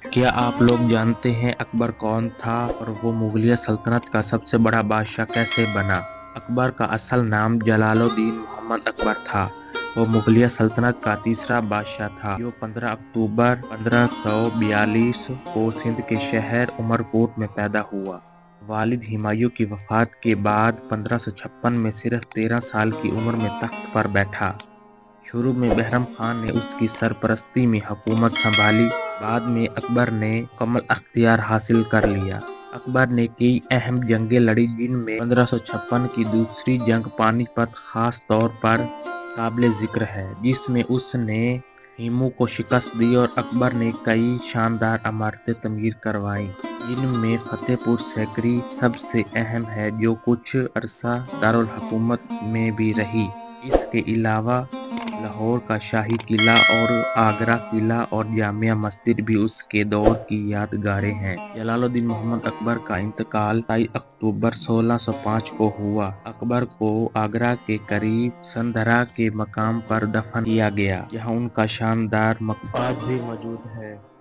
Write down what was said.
क्या आप लोग जानते हैं अकबर कौन था और वो मुगलिया सल्तनत का सबसे बड़ा बादशाह कैसे बना? अकबर का असल नाम जलालुद्दीन मोहम्मद अकबर था। वो मुगलिया सल्तनत का तीसरा बादशाह था जो 15 अक्टूबर 1542 को सिंध के शहर उमरकोट में पैदा हुआ। वालिद हुमायूं की वफात के बाद 1556 में सिर्फ 13 साल की उम्र में तख्त पर बैठा। शुरू में बहरम खान ने उसकी सरपरस्ती में हुकूमत संभाली। बाद में अकबर ने मुकम्मल अख्तियार हासिल कर लिया। अकबर ने कई अहम जंगें लड़ी जिनमें 1556 की दूसरी जंग पानीपत खास तौर पर काबिल जिक्र है, जिसमें उसने हिमू को शिकस्त दी और अकबर ने कई शानदार इमारतें तमीर करवाईं, जिनमें फतेहपुर सीकरी सबसे अहम है जो कुछ अरसा दारुल हुकूमत में भी रही। इसके अलावा लाहौर का शाही किला और आगरा किला और जामिया मस्जिद भी उसके दौर की यादगारें हैं। जलालुद्दीन मोहम्मद अकबर का इंतकाल 27 अक्टूबर 1605 को हुआ। अकबर को आगरा के करीब संधरा के मकाम पर दफन किया गया, जहां उनका शानदार मकबरा आज भी मौजूद है।